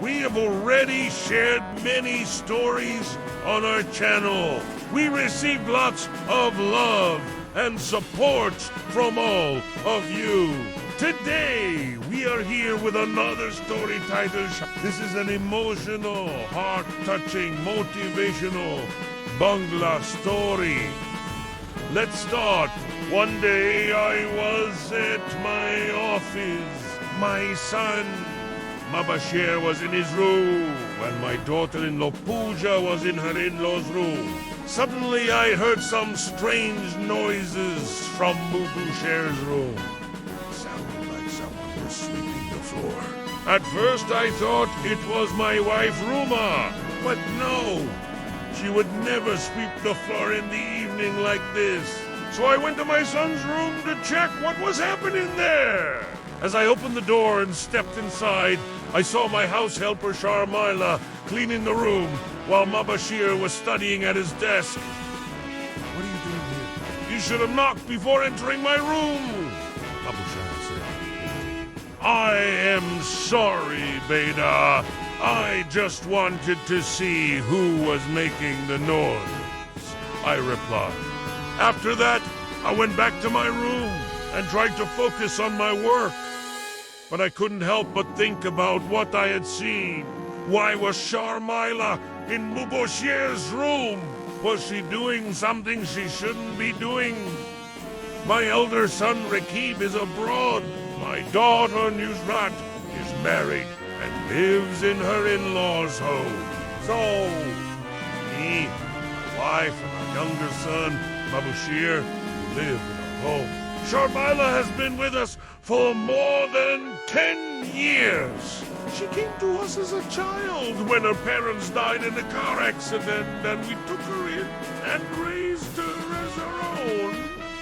We have already shared many stories on our channel. We received lots of love and support from all of you. Today, we are here with another story titled, this is an emotional, heart-touching, motivational bangla story. Let's start. One day I was at my office. My son, Mabashir, was in his room, and my daughter-in-law Pooja was in her in-law's room. Suddenly I heard some strange noises from Mubashir's room. It sounded like someone was sweeping the floor. At first I thought it was my wife Ruma, but no. She would never sweep the floor in the evening like this. So I went to my son's room to check what was happening there. As I opened the door and stepped inside, I saw my househelper Sharmila cleaning the room while Mabashir was studying at his desk. What are you doing here? You should have knocked before entering my room, Mabashir said. I am sorry, Beda. I just wanted to see who was making the noise, I replied. After that, I went back to my room and tried to focus on my work. But I couldn't help but think about what I had seen. Why was Sharmila in Mubashir's room? Was she doing something she shouldn't be doing? My elder son Rakib is abroad. My daughter Nusrat is married and lives in her in-laws' home. So, me, my wife, and my younger son, Mabashir, who live in our home. Sharmila has been with us for more than 10 years. She came to us as a child when her parents died in a car accident, and we took her in and raised her as our own.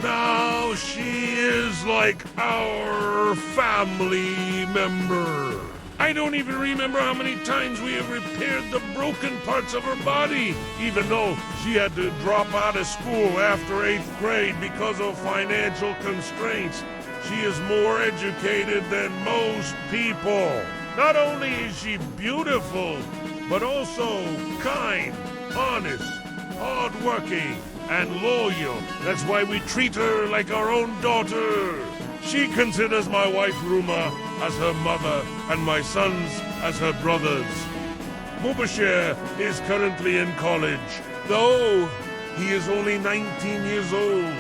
Now she is like our family member. I don't even remember how many times we have repaired the broken parts of her body, even though she had to drop out of school after 8th grade because of financial constraints. She is more educated than most people. Not only is she beautiful, but also kind, honest, hardworking, and loyal. That's why we treat her like our own daughter. She considers my wife Ruma as her mother and my sons as her brothers. Mubashir is currently in college, though he is only 19 years old.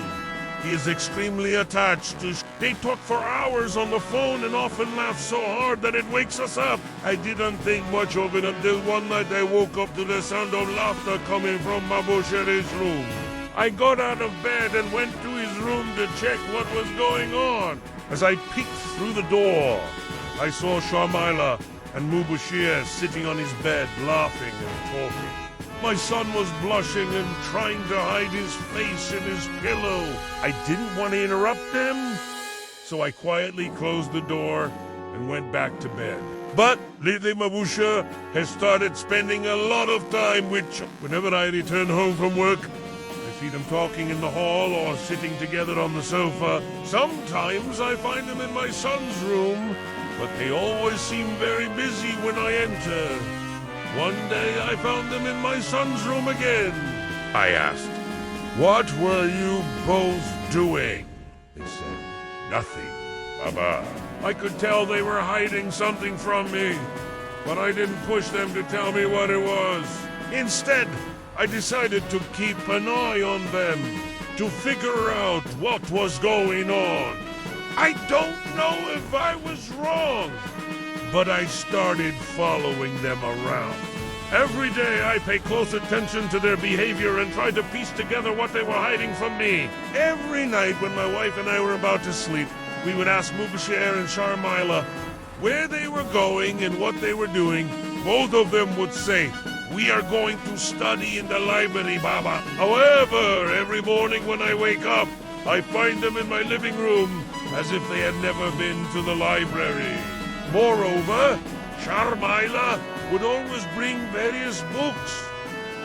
He is extremely attached to They talk for hours on the phone and often laugh so hard that it wakes us up. I didn't think much of it until one night I woke up to the sound of laughter coming from Mabashir's room. I got out of bed and went to his room to check what was going on. As I peeked through the door, I saw Sharmila and Mubashir sitting on his bed, laughing and talking. My son was blushing and trying to hide his face in his pillow. I didn't want to interrupt them, so I quietly closed the door and went back to bed. But lately Mabashir has started spending a lot of time with Whenever I return home from work, I see them talking in the hall or sitting together on the sofa. Sometimes I find them in my son's room, but they always seem very busy when I enter. One day I found them in my son's room again. I asked, "What were you both doing?" They said, "Nothing, Baba." I could tell they were hiding something from me, but I didn't push them to tell me what it was. Instead, I decided to keep an eye on them, to figure out what was going on. I don't know if I was wrong, but I started following them around. Every day I pay close attention to their behavior and tried to piece together what they were hiding from me. Every night when my wife and I were about to sleep, we would ask Mubashir and Sharmila where they were going and what they were doing. Both of them would say, "We are going to study in the library, Baba." However, every morning when I wake up, I find them in my living room as if they had never been to the library. Moreover, Sharmila would always bring various books,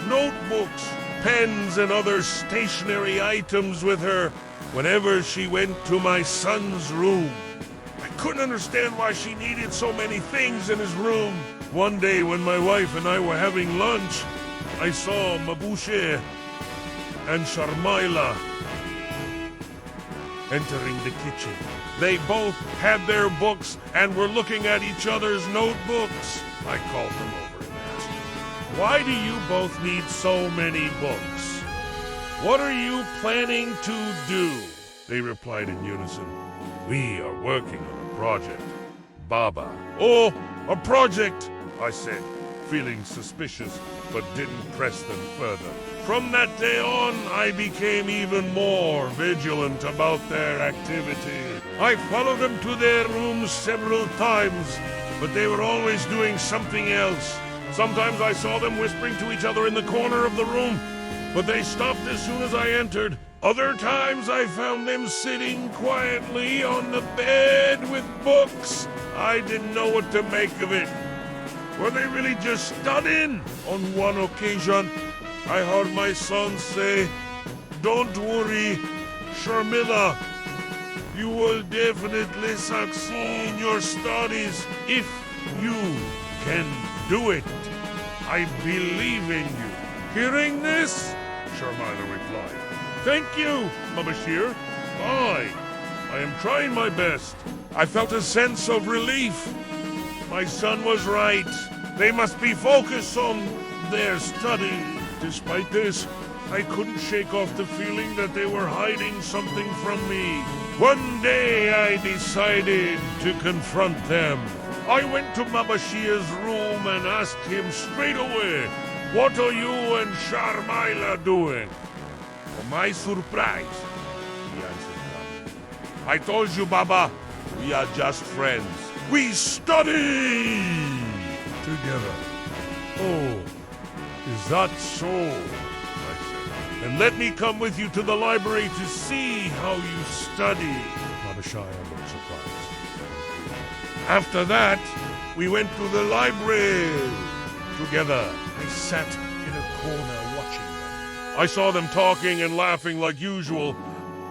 notebooks, pens, and other stationery items with her whenever she went to my son's room. I couldn't understand why she needed so many things in his room, One day when my wife and I were having lunch, I saw Mabushe and Sharmila entering the kitchen. They both had their books and were looking at each other's notebooks. I called them over and asked, "Why do you both need so many books? What are you planning to do?" They replied in unison, "We are working on a project, Baba." "Oh, a project," I said, feeling suspicious, but didn't press them further. From that day on, I became even more vigilant about their activity. I followed them to their rooms several times, but they were always doing something else. Sometimes I saw them whispering to each other in the corner of the room, but they stopped as soon as I entered. Other times I found them sitting quietly on the bed with books. I didn't know what to make of it. Were they really just studying? On one occasion, I heard my son say, "Don't worry, Sharmila. You will definitely succeed in your studies if you can do it. I believe in you." Hearing this, Sharmila replied, "Thank you, Mabashir. I am trying my best." I felt a sense of relief. My son was right. They must be focused on their study. Despite this, I couldn't shake off the feeling that they were hiding something from me. One day I decided to confront them. I went to Mabashir's room and asked him straight away, "What are you and Sharmila doing?" To my surprise, he answered calmly, "I told you, Baba, we are just friends. We study together." "Oh, is that so?" I said. "Then let me come with you to the library to see how you study." Babashaya looked surprised. After that, we went to the library together. I sat in a corner watching them. I saw them talking and laughing like usual,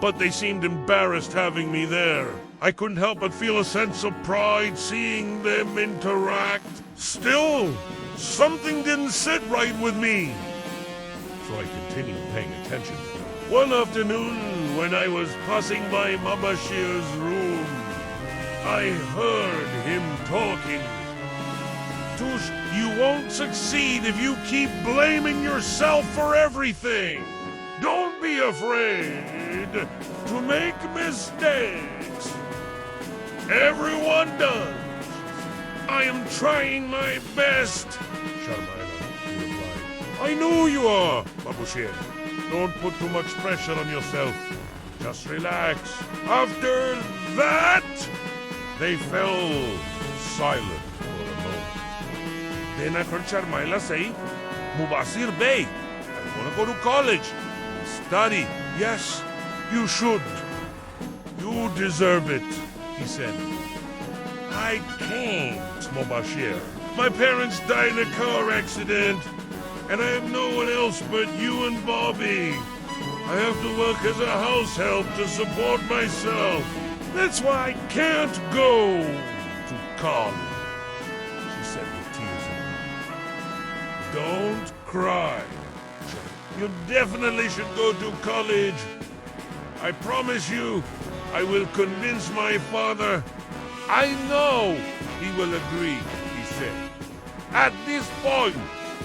but they seemed embarrassed having me there. I couldn't help but feel a sense of pride seeing them interact. Still, something didn't sit right with me, so I continued paying attention to them. One afternoon, when I was passing by Mabashir's room, I heard him talking. "Tush, you won't succeed if you keep blaming yourself for everything. Don't be afraid to make mistakes. Everyone does. I am trying my best." Sharmila replied, "I know you are, Babushir. Don't put too much pressure on yourself. Just relax." After that, they fell silent for a moment. Then I heard Sharmila say, "Mubasir Bey, I want to go to college and study." "Yes, you should. You deserve it," he said. "I can't, Mubashir. My parents died in a car accident, and I have no one else but you and Bobby. I have to work as a house help to support myself. That's why I can't go to college," she said with tears in her eyes. "Don't cry. You definitely should go to college. I promise you, I will convince my father. I know he will agree," he said. At this point,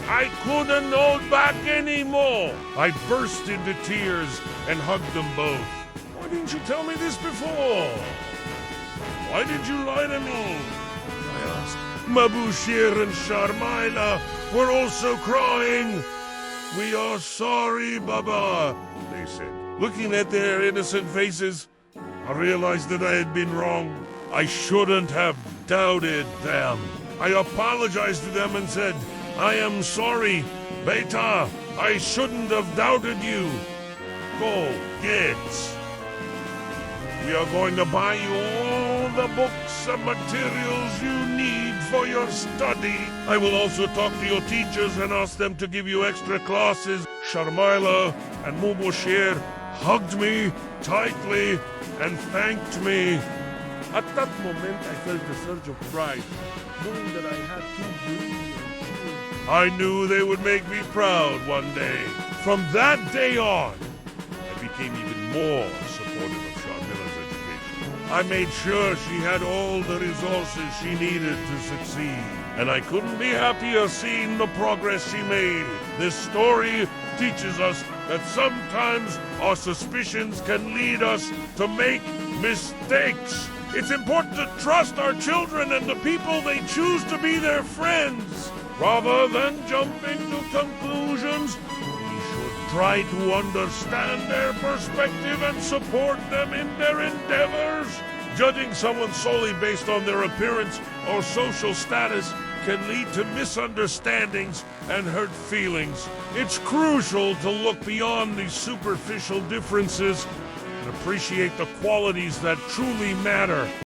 I couldn't hold back anymore. I burst into tears and hugged them both. "Why didn't you tell me this before? Why did you lie to me?" I asked. Mabushir and Sharmila were also crying. "We are sorry, Baba," they said. Looking at their innocent faces, I realized that I had been wrong. I shouldn't have doubted them. I apologized to them and said, "I am sorry, Beta. I shouldn't have doubted you. Go, kids. We are going to buy you all the books and materials you need for your study. I will also talk to your teachers and ask them to give you extra classes." Sharmila and Mubushir hugged me tightly and thanked me. At that moment, I felt a surge of pride, knowing that I had two brilliant children. I knew they would make me proud one day. From that day on, I became even more supportive of Sharmila's education. I made sure she had all the resources she needed to succeed. And I couldn't be happier seeing the progress she made. This story teaches us that sometimes our suspicions can lead us to make mistakes. It's important to trust our children and the people they choose to be their friends. Rather than jumping to conclusions, we should try to understand their perspective and support them in their endeavors. Judging someone solely based on their appearance or social status can lead to misunderstandings and hurt feelings. It's crucial to look beyond these superficial differences and appreciate the qualities that truly matter.